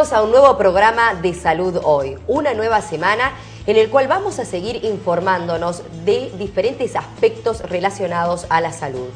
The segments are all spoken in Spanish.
Bienvenidos a un nuevo programa de Salud Hoy, una nueva semana en el cual vamos a seguir informándonos de diferentes aspectos relacionados a la salud.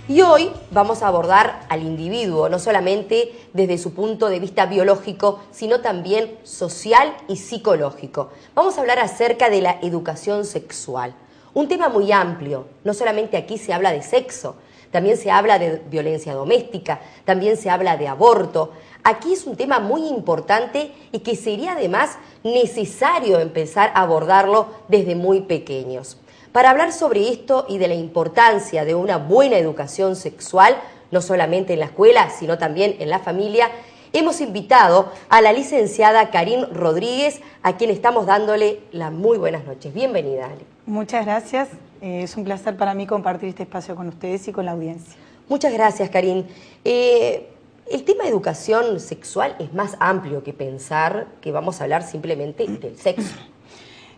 Y hoy vamos a abordar al individuo, no solamente desde su punto de vista biológico, sino también social y psicológico. Vamos a hablar acerca de la educación sexual, un tema muy amplio. No solamente aquí se habla de sexo, también se habla de violencia doméstica, también se habla de aborto. Aquí es un tema muy importante y que sería además necesario empezar a abordarlo desde muy pequeños. Para hablar sobre esto y de la importancia de una buena educación sexual, no solamente en la escuela, sino también en la familia, hemos invitado a la licenciada Karin Rodríguez, a quien estamos dándole las muy buenas noches. Bienvenida, Ale. Muchas gracias. Es un placer para mí compartir este espacio con ustedes y con la audiencia. Muchas gracias, Karin. El tema de educación sexual es más amplio que pensar que vamos a hablar simplemente del sexo.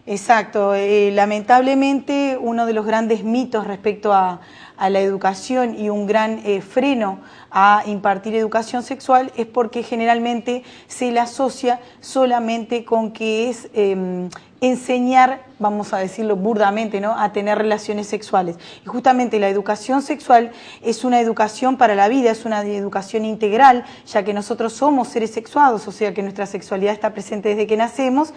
Exacto. Lamentablemente, uno de los grandes mitos respecto a la educación y un gran freno a impartir educación sexual es porque generalmente se la asocia solamente con que es enseñar, vamos a decirlo burdamente, ¿no?, a tener relaciones sexuales. Y justamente la educación sexual es una educación para la vida, es una educación integral, ya que nosotros somos seres sexuados, o sea que nuestra sexualidad está presente desde que nacemos,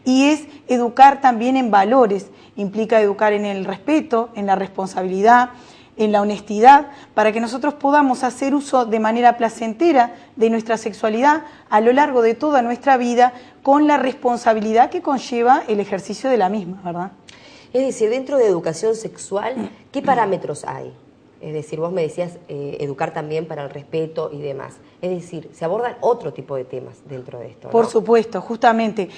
y es educar también en valores, implica educar en el respeto, en la responsabilidad, en la honestidad, para que nosotros podamos hacer uso de manera placentera de nuestra sexualidad a lo largo de toda nuestra vida, con la responsabilidad que conlleva el ejercicio de la misma, ¿verdad? Es decir, dentro de educación sexual, ¿qué parámetros hay? Es decir, vos me decías educar también para el respeto y demás. Es decir, se abordan otro tipo de temas dentro de esto, ¿no? Por supuesto, justamente.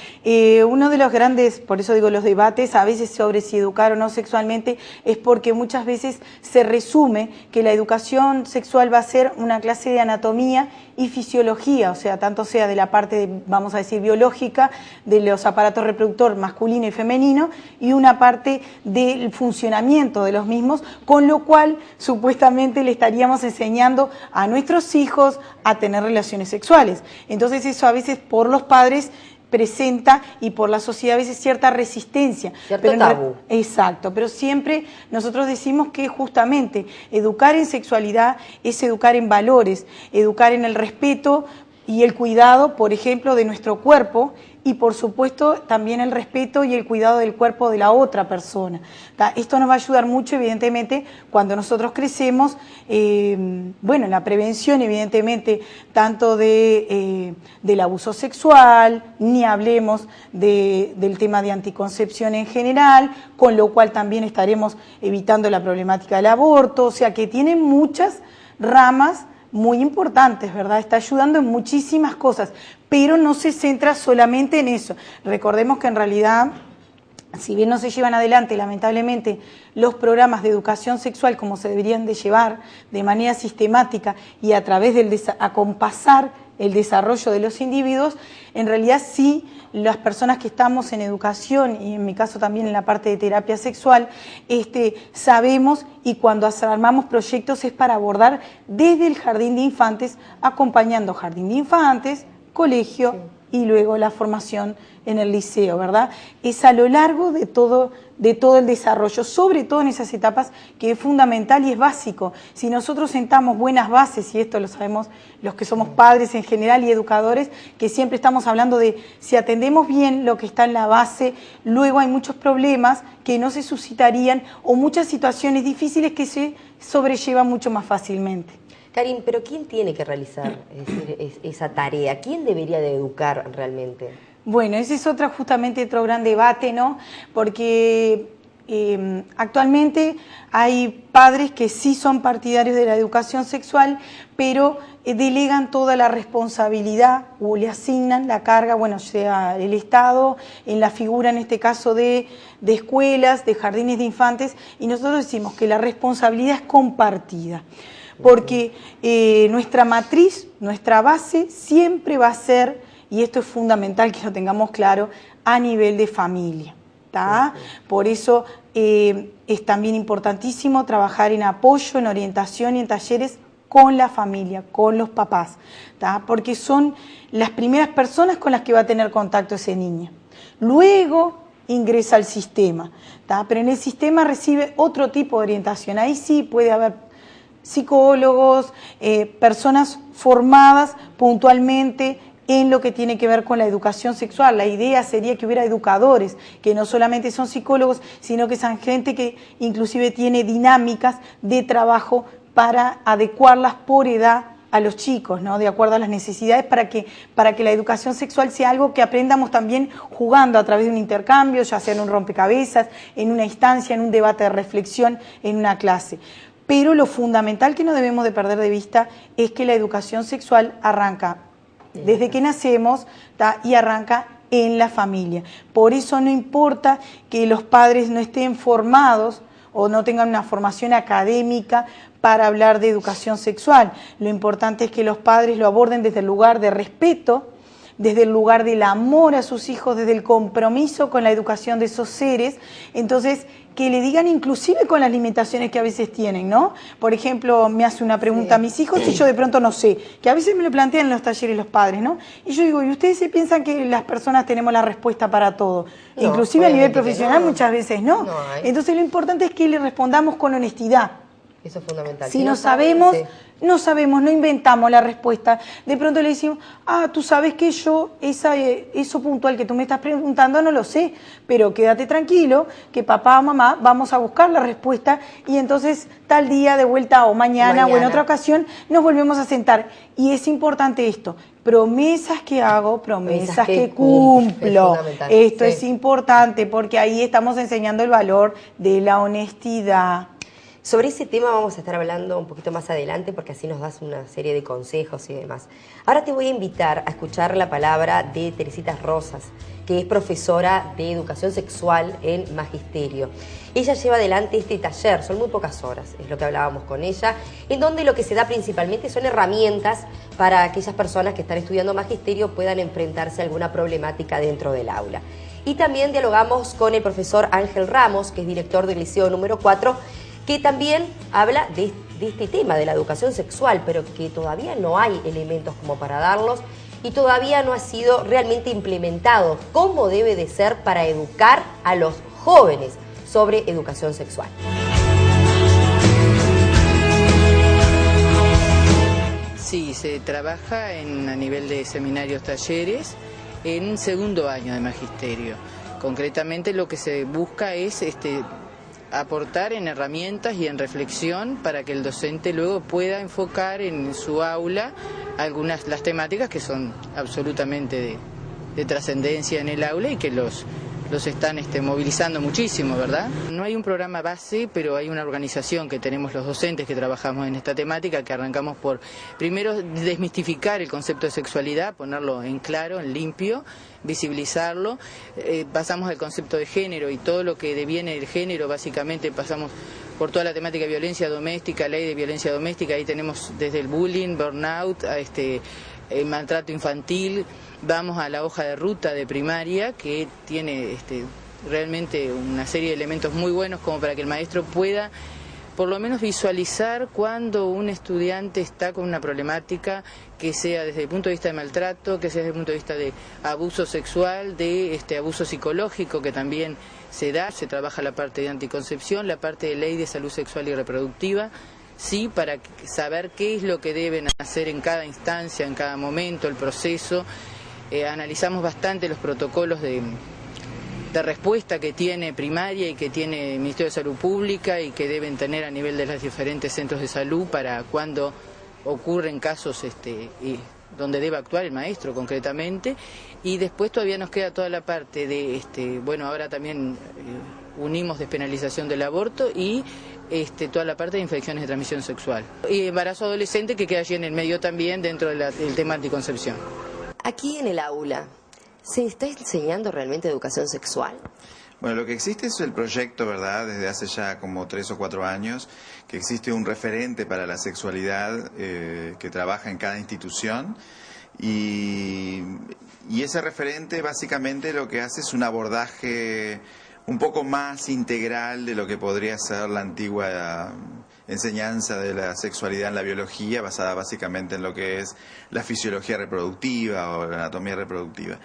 Uno de los grandes, por eso digo, los debates a veces sobre si educar o no sexualmente, es porque muchas veces se resume que la educación sexual va a ser una clase de anatomía y fisiología, o sea, tanto sea de la parte, vamos a decir, biológica, de los aparatos reproductor masculino y femenino, y una parte del funcionamiento de los mismos, con lo cual supuestamente le estaríamos enseñando a nuestros hijos a tener relaciones sexuales. Entonces eso a veces por los padres presenta, y por la sociedad a veces, cierta resistencia. Cierto tabú. Exacto, pero siempre nosotros decimos que justamente educar en sexualidad es educar en valores, educar en el respeto y el cuidado, por ejemplo, de nuestro cuerpo, y por supuesto también el respeto y el cuidado del cuerpo de la otra persona. Esto nos va a ayudar mucho, evidentemente, cuando nosotros crecemos, bueno, en la prevención, evidentemente, tanto del abuso sexual, ni hablemos del tema de anticoncepción en general, con lo cual también estaremos evitando la problemática del aborto, o sea que tiene muchas ramas muy importantes, ¿verdad? Está ayudando en muchísimas cosas, pero no se centra solamente en eso. Recordemos que en realidad, si bien no se llevan adelante, lamentablemente, los programas de educación sexual como se deberían de llevar de manera sistemática y a través del acompasar el desarrollo de los individuos, en realidad sí, las personas que estamos en educación, y en mi caso también en la parte de terapia sexual, sabemos, y cuando armamos proyectos es para abordar desde el jardín de infantes, acompañando jardín de infantes, colegio, y luego la formación en el liceo, ¿verdad? Es a lo largo de todo el desarrollo, sobre todo en esas etapas, que es fundamental y es básico. Si nosotros sentamos buenas bases, y esto lo sabemos los que somos padres en general y educadores, que siempre estamos hablando de si atendemos bien lo que está en la base, luego hay muchos problemas que no se suscitarían o muchas situaciones difíciles que se sobrellevan mucho más fácilmente. Karin, pero ¿quién tiene que realizar esa tarea? ¿Quién debería de educar realmente? Bueno, ese es justamente otro gran debate, ¿no? Porque actualmente hay padres que sí son partidarios de la educación sexual, pero delegan toda la responsabilidad o le asignan la carga, bueno, sea el Estado, en la figura en este caso de escuelas, de jardines de infantes, y nosotros decimos que la responsabilidad es compartida. Porque nuestra matriz, nuestra base siempre va a ser, y esto es fundamental que lo tengamos claro, a nivel de familia, ¿tá? Por eso es también importantísimo trabajar en apoyo, en orientación y en talleres con la familia, con los papás, ¿tá? Porque son las primeras personas con las que va a tener contacto ese niño. Luego ingresa al sistema, ¿tá? Pero en el sistema recibe otro tipo de orientación. Ahí sí puede haber psicólogos, personas formadas puntualmente en lo que tiene que ver con la educación sexual. La idea sería que hubiera educadores, que no solamente son psicólogos, sino que son gente que inclusive tiene dinámicas de trabajo para adecuarlas por edad a los chicos, ¿no? De acuerdo a las necesidades, para que la educación sexual sea algo que aprendamos también jugando a través de un intercambio, ya sea en un rompecabezas, en una instancia, en un debate de reflexión, en una clase. Pero lo fundamental que no debemos de perder de vista es que la educación sexual arranca desde que nacemos, ¿tá? Y arranca en la familia. Por eso no importa que los padres no estén formados o no tengan una formación académica para hablar de educación sexual. Lo importante es que los padres lo aborden desde el lugar de respeto, desde el lugar del amor a sus hijos, desde el compromiso con la educación de esos seres. Entonces, que le digan inclusive con las limitaciones que a veces tienen, ¿no? Por ejemplo, me hace una pregunta a mis hijos y yo de pronto no sé, que a veces me lo plantean en los talleres los padres, ¿no? Y yo digo, ¿y ustedes se piensan que las personas tenemos la respuesta para todo? No, inclusive a nivel profesional muchas veces no. Entonces lo importante es que le respondamos con honestidad. Eso es fundamental. Si no sabemos, no inventamos la respuesta. De pronto le decimos, tú sabes que yo, eso puntual que tú me estás preguntando no lo sé, pero quédate tranquilo, que papá o mamá vamos a buscar la respuesta y entonces tal día de vuelta o mañana o en otra ocasión nos volvemos a sentar. Y es importante esto, promesas que hago, promesas que cumplo. Esto es importante porque ahí estamos enseñando el valor de la honestidad. Sobre ese tema vamos a estar hablando un poquito más adelante porque así nos das una serie de consejos y demás. Ahora te voy a invitar a escuchar la palabra de Teresita Rosas, que es profesora de educación sexual en Magisterio. Ella lleva adelante este taller, son muy pocas horas, es lo que hablábamos con ella, en donde lo que se da principalmente son herramientas para aquellas personas que están estudiando Magisterio puedan enfrentarse a alguna problemática dentro del aula. Y también dialogamos con el profesor Ángel Ramos, que es director del Liceo número 4, que también habla de este tema de la educación sexual, pero que todavía no hay elementos como para darlos y todavía no ha sido realmente implementado cómo debe de ser para educar a los jóvenes sobre educación sexual. Sí, se trabaja a nivel de seminarios, talleres, en segundo año de Magisterio. Concretamente lo que se busca es aportar en herramientas y en reflexión para que el docente luego pueda enfocar en su aula las temáticas que son absolutamente de trascendencia en el aula y que los están movilizando muchísimo, ¿verdad? No hay un programa base, pero hay una organización que tenemos los docentes que trabajamos en esta temática, que arrancamos por, primero, desmistificar el concepto de sexualidad, ponerlo en claro, en limpio, visibilizarlo, pasamos al concepto de género y todo lo que deviene del género, básicamente pasamos por toda la temática de violencia doméstica, ley de violencia doméstica, ahí tenemos desde el bullying, burnout, a maltrato infantil. Vamos a la hoja de ruta de primaria que tiene realmente una serie de elementos muy buenos como para que el maestro pueda por lo menos visualizar cuando un estudiante está con una problemática que sea desde el punto de vista de maltrato, que sea desde el punto de vista de abuso sexual, de abuso psicológico que también se da, se trabaja la parte de anticoncepción, la parte de ley de salud sexual y reproductiva. Sí, para saber qué es lo que deben hacer en cada instancia, en cada momento, el proceso. Analizamos bastante los protocolos de respuesta que tiene primaria y que tiene el Ministerio de Salud Pública y que deben tener a nivel de los diferentes centros de salud para cuando ocurren casos donde debe actuar el maestro concretamente. Y después todavía nos queda toda la parte de, bueno, ahora también unimos despenalización del aborto y toda la parte de infecciones de transmisión sexual. Y embarazo adolescente que queda allí en el medio también dentro del tema anticoncepción. Aquí en el aula, ¿se está enseñando realmente educación sexual? Bueno, lo que existe es el proyecto, ¿verdad?, desde hace ya como 3 o 4 años, que existe un referente para la sexualidad que trabaja en cada institución y ese referente básicamente lo que hace es un abordaje un poco más integral de lo que podría ser la antigua enseñanza de la sexualidad en la biología, basada básicamente en lo que es la fisiología reproductiva o la anatomía reproductiva.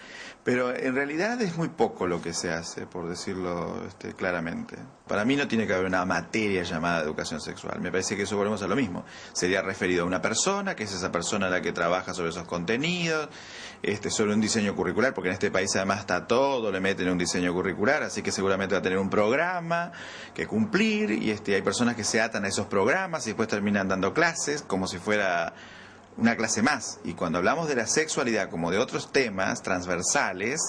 Pero en realidad es muy poco lo que se hace, por decirlo claramente. Para mí no tiene que haber una materia llamada educación sexual. Me parece que eso volvemos a lo mismo. Sería referido a una persona, que es esa persona la que trabaja sobre esos contenidos, sobre un diseño curricular, porque en este país además está todo, le meten un diseño curricular, así que seguramente va a tener un programa que cumplir, y hay personas que se atan a esos programas y después terminan dando clases como si fuera una clase más. Y cuando hablamos de la sexualidad como de otros temas transversales,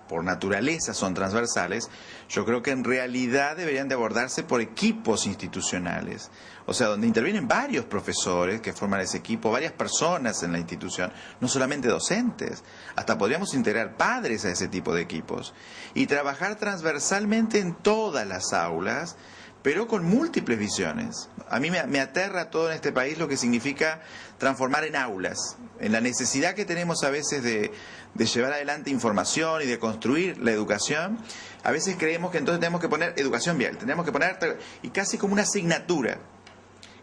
por naturaleza son transversales, yo creo que en realidad deberían de abordarse por equipos institucionales. O sea, donde intervienen varios profesores que forman ese equipo, varias personas en la institución, no solamente docentes. Hasta podríamos integrar padres a ese tipo de equipos. Y trabajar transversalmente en todas las aulas, pero con múltiples visiones. A mí me aterra todo en este país lo que significa transformar en aulas, en la necesidad que tenemos a veces de llevar adelante información y de construir la educación. A veces creemos que entonces tenemos que poner educación vial, tenemos que poner, y casi como una asignatura.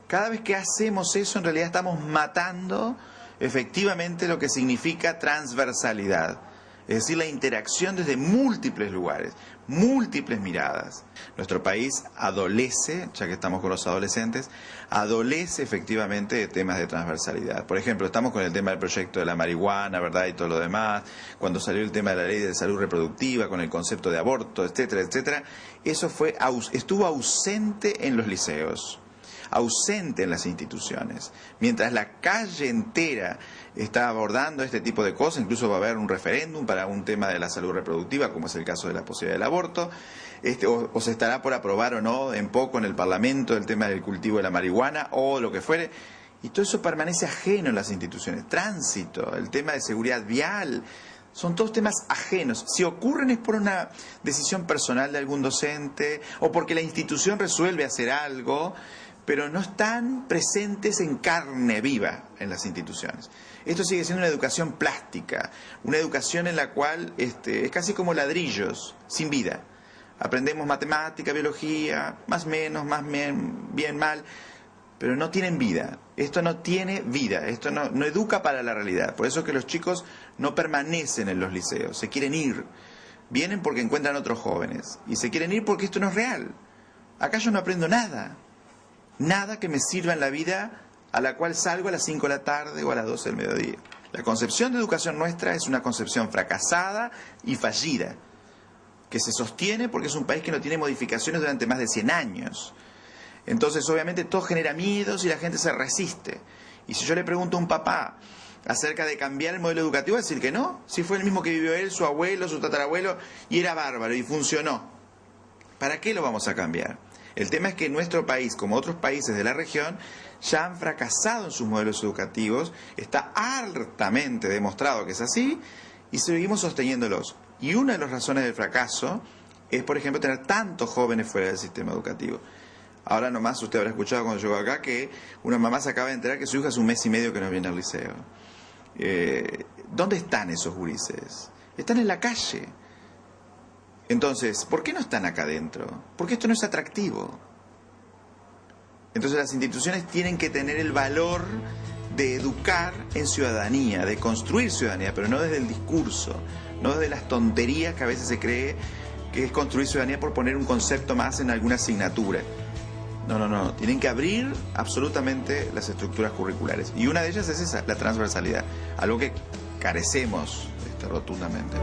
Cada vez que hacemos eso, en realidad estamos matando efectivamente lo que significa transversalidad. Es decir, la interacción desde múltiples lugares, múltiples miradas. Nuestro país adolece, ya que estamos con los adolescentes, adolece efectivamente de temas de transversalidad. Por ejemplo, estamos con el tema del proyecto de la marihuana, ¿verdad? Y todo lo demás. Cuando salió el tema de la ley de salud reproductiva, con el concepto de aborto, etcétera, etcétera. Eso estuvo ausente en los liceos, ausente en las instituciones. Mientras la calle entera está abordando este tipo de cosas, incluso va a haber un referéndum para un tema de la salud reproductiva, como es el caso de la posibilidad del aborto, o se estará por aprobar o no en poco en el Parlamento el tema del cultivo de la marihuana o lo que fuere, y todo eso permanece ajeno en las instituciones. Tránsito, el tema de seguridad vial, son todos temas ajenos. Si ocurren es por una decisión personal de algún docente o porque la institución resuelve hacer algo, pero no están presentes en carne viva en las instituciones. Esto sigue siendo una educación plástica, una educación en la cual es casi como ladrillos, sin vida. Aprendemos matemática, biología, más menos, más bien, mal, pero no tienen vida. Esto no tiene vida, esto no educa para la realidad. Por eso es que los chicos no permanecen en los liceos, se quieren ir. Vienen porque encuentran otros jóvenes y se quieren ir porque esto no es real. Acá yo no aprendo nada. Nada que me sirva en la vida a la cual salgo a las 5 de la tarde o a las 12 del mediodía. La concepción de educación nuestra es una concepción fracasada y fallida, que se sostiene porque es un país que no tiene modificaciones durante más de 100 años. Entonces, obviamente, todo genera miedos y la gente se resiste. Y si yo le pregunto a un papá acerca de cambiar el modelo educativo, va a decir que no. Si fue el mismo que vivió él, su abuelo, su tatarabuelo, y era bárbaro y funcionó. ¿Para qué lo vamos a cambiar? El tema es que nuestro país, como otros países de la región, ya han fracasado en sus modelos educativos, está altamente demostrado que es así, y seguimos sosteniéndolos. Y una de las razones del fracaso es, por ejemplo, tener tantos jóvenes fuera del sistema educativo. Ahora nomás usted habrá escuchado cuando llegó acá que una mamá se acaba de enterar que su hija hace 1 mes y medio que no viene al liceo. ¿Dónde están esos gurises? Están en la calle. Entonces, ¿por qué no están acá adentro? Porque esto no es atractivo. Entonces las instituciones tienen que tener el valor de educar en ciudadanía, de construir ciudadanía, pero no desde el discurso, no desde las tonterías que a veces se cree que es construir ciudadanía por poner un concepto más en alguna asignatura. No, tienen que abrir absolutamente las estructuras curriculares. Y una de ellas es esa, la transversalidad, algo que carecemos rotundamente.